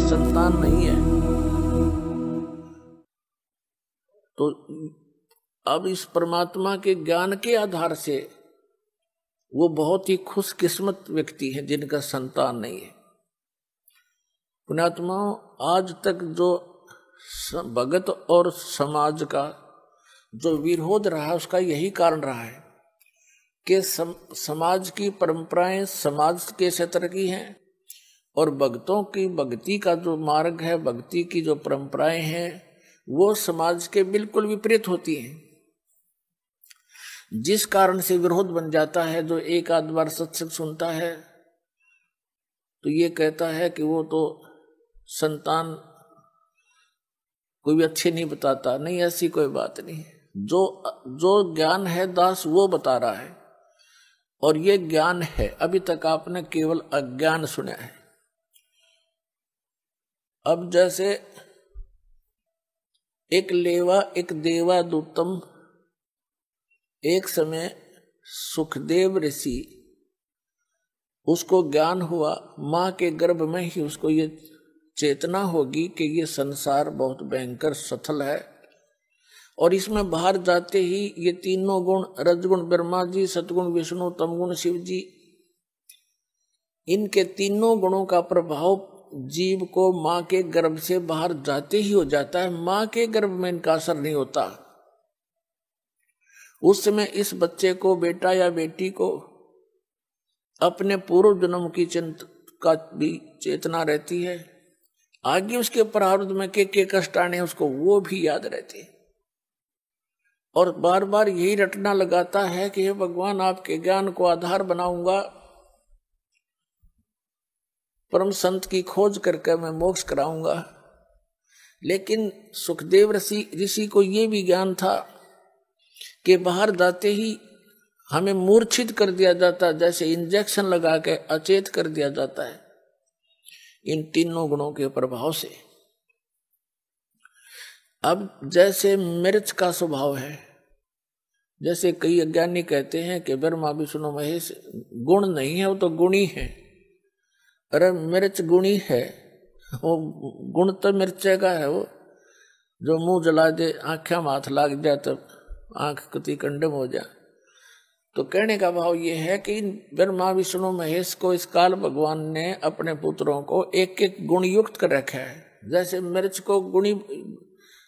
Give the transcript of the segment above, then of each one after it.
संतान नहीं है। तो अब इस परमात्मा के ज्ञान के आधार से वो बहुत ही खुशकिस्मत व्यक्ति है जिनका संतान नहीं है। पुण्यात्माओं, आज तक जो भगत और समाज का जो विरोध रहा उसका यही कारण रहा है कि समाज की परंपराएं समाज के क्षेत्र की हैं और भक्तों की भक्ति का जो मार्ग है, भक्ति की जो परंपराएं हैं, वो समाज के बिल्कुल विपरीत होती हैं, जिस कारण से विरोध बन जाता है। जो एक आध बार सत्संग सुनता है तो ये कहता है कि वो तो संतान कोई भी अच्छे नहीं बताता। नहीं, ऐसी कोई बात नहीं। जो ज्ञान है दास वो बता रहा है, और ये ज्ञान है। अभी तक आपने केवल अज्ञान सुना है। अब जैसे एक लेवा एक देवा दूतम, एक समय सुखदेव ऋषि, उसको ज्ञान हुआ, मां के गर्भ में ही उसको ये चेतना होगी कि ये संसार बहुत भयंकर सथल है, और इसमें बाहर जाते ही ये तीनों गुण, रजगुण ब्रह्मा जी, सतगुण विष्णु, तमगुण शिव जी, इनके तीनों गुणों का प्रभाव जीव को मां के गर्भ से बाहर जाते ही हो जाता है। मां के गर्भ में इनका असर नहीं होता। उस समय इस बच्चे को, बेटा या बेटी को, अपने पूर्व जन्म की चिंता का भी चेतना रहती है। आगे उसके प्रारब्ध में के कष्ट आने उसको वो भी याद रहते हैं, और बार बार यही रटना लगाता है कि हे भगवान, आपके ज्ञान को आधार बनाऊंगा, परम संत की खोज करके मैं मोक्ष कराऊंगा। लेकिन सुखदेव ऋषि को ये भी ज्ञान था कि बाहर जाते ही हमें मूर्छित कर दिया जाता, जैसे इंजेक्शन लगा के अचेत कर दिया जाता है इन तीनों गुणों के प्रभाव से। अब जैसे मिर्च का स्वभाव है, जैसे कई अज्ञानी कहते हैं कि ब्रह्मा विष्णु महेश गुण नहीं है, वो तो गुणी है। अरे मिर्च गुणी है, वो गुण तो मिर्चे का है। वो जो मुंह जला दे, आंखें में हाथ लाग जाए तो आंख कति कंडम हो जाए। तो कहने का भाव ये है कि ब्रह्मा विष्णु महेश को इस काल भगवान ने अपने पुत्रों को एक एक गुण युक्त कर रखा है। जैसे मिर्च को गुणी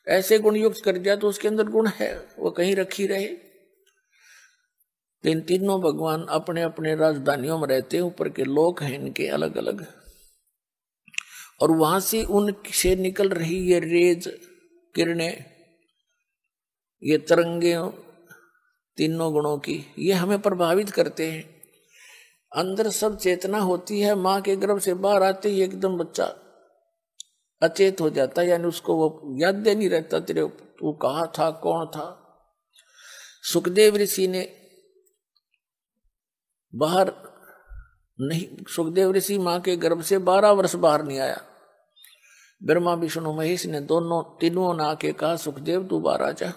ऐसे गुण युक्त कर दिया तो उसके अंदर गुण है, वो कहीं रखी रहे। इन तीनों भगवान अपने अपने राजधानियों में रहते हैं, ऊपर के लोक हैं इनके अलग अलग, और वहां से उनसे निकल रही ये रेज किरणें, ये तरंगे तीनों गुणों की, ये हमें प्रभावित करते हैं। अंदर सब चेतना होती है, मां के गर्भ से बाहर आते ही एकदम बच्चा अचेत हो जाता है, यानी उसको वो याद नहीं रहता तेरे तू कहाँ था, कौन था। सुखदेव ऋषि ने बाहर नहीं, सुखदेव ऋषि मां के गर्भ से 12 वर्ष बाहर नहीं आया। ब्रह्मा विष्णु महेश ने तीनों ने आके कहा, सुखदेव तू बाहर आ जा,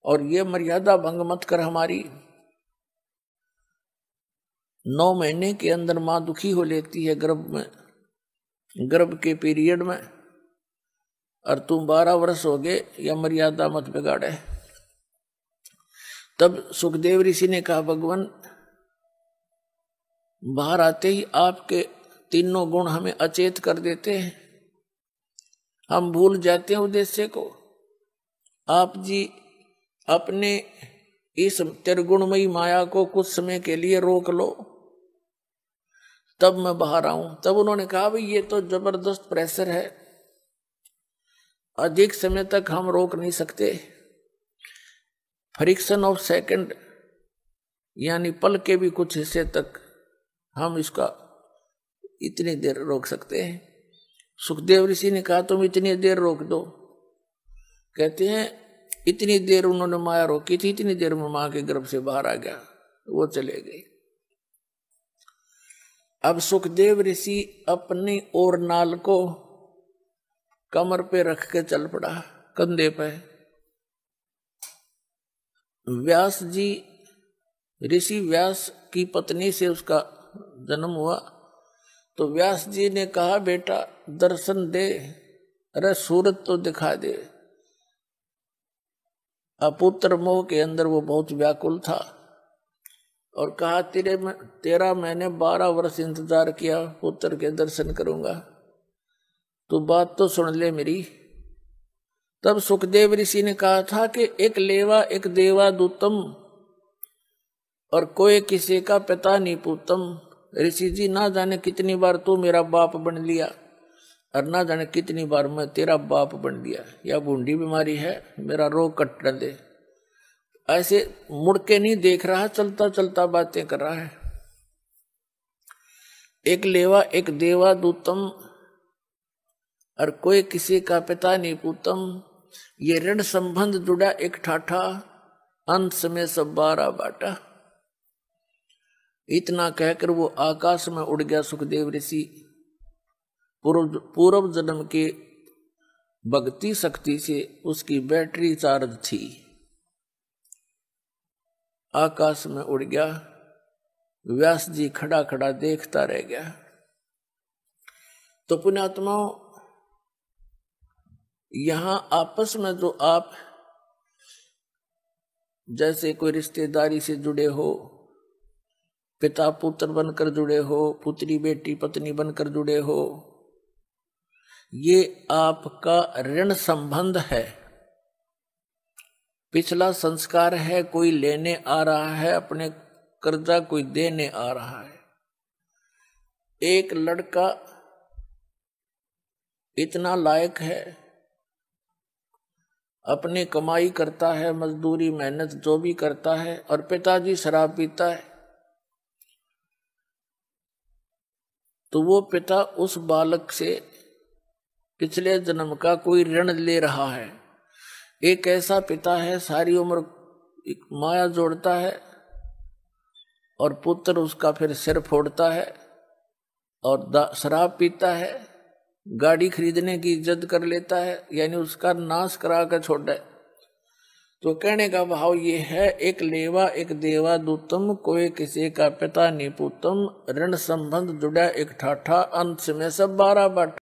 और ये मर्यादा भंग मत कर हमारी। 9 महीने के अंदर मां दुखी हो लेती है गर्भ में, गर्भ के पीरियड में, और तुम 12 वर्ष हो गए, यह मर्यादा मत बिगाड़े। तब सुखदेव ऋषि ने कहा, भगवान बाहर आते ही आपके तीनों गुण हमें अचेत कर देते हैं, हम भूल जाते हैं उद्देश्य को। आप जी अपने इस त्रिगुणमयी माया को कुछ समय के लिए रोक लो, तब मैं बाहर आऊं। तब उन्होंने कहा, भाई ये तो जबरदस्त प्रेशर है, अधिक समय तक हम रोक नहीं सकते। फ्रिक्शन ऑफ सेकंड, यानी पल के भी कुछ हिस्से तक हम इसका इतनी देर रोक सकते हैं। सुखदेव ऋषि ने कहा, तुम इतनी देर रोक दो। कहते हैं इतनी देर उन्होंने माया रोकी थी, इतनी देर में मां के गर्भ से बाहर आ गया, वो चले गए। अब सुखदेव ऋषि अपनी और नाल को कमर पे रख के चल पड़ा, कंधे पे। व्यास जी, ऋषि व्यास की पत्नी से उसका जन्म हुआ, तो व्यास जी ने कहा बेटा दर्शन दे, अरे सूरत तो दिखा दे। अपुत्र मोह के अंदर वो बहुत व्याकुल था और कहा तेरा मैंने 12 वर्ष इंतजार किया, पुत्र के दर्शन करूंगा, तो बात तो सुन ले मेरी। तब सुखदेव ऋषि ने कहा था कि एक लेवा एक देवा दूतम और कोई किसी का पिता नहीं पूतम। ऋषि जी ना जाने कितनी बार तू मेरा बाप बन लिया और ना जाने कितनी बार मैं तेरा बाप बन लिया। या बूंदी बीमारी है, मेरा रोग कट दे। ऐसे मुड़ के नहीं देख रहा, चलता चलता बातें कर रहा है। एक लेवा एक देवा दूतम और कोई किसी का पिता नहीं पूतम। ये ऋण संबंध जुड़ा एक ठाठा, अंत में सब 12 बाटा। इतना कहकर वो आकाश में उड़ गया सुखदेव ऋषि। पूर्व जन्म के भक्ति शक्ति से उसकी बैटरी चार्ज थी, आकाश में उड़ गया। व्यास जी खड़ा खड़ा देखता रह गया। तो पुण्यात्माओं, यहां आपस में जो आप जैसे कोई रिश्तेदारी से जुड़े हो, पिता पुत्र बनकर जुड़े हो, पुत्री बेटी पत्नी बनकर जुड़े हो, ये आपका ऋण संबंध है, पिछला संस्कार है। कोई लेने आ रहा है अपने कर्जा, कोई देने आ रहा है। एक लड़का इतना लायक है, अपनी कमाई करता है, मजदूरी मेहनत जो भी करता है, और पिताजी शराब पीता है, तो वो पिता उस बालक से पिछले जन्म का कोई ऋण ले रहा है। एक ऐसा पिता है, सारी उम्र माया जोड़ता है और पुत्र उसका फिर सिर फोड़ता है और शराब पीता है, गाड़ी खरीदने की जिद कर लेता है, यानी उसका नाश करा कर छोड़ है। तो कहने का भाव ये है, एक लेवा एक देवा दूतम, कोई किसी का पिता नहीं पूतम। ऋण संबंध जुड़ा एक ठाठा, अंत में सब 12 बाटा।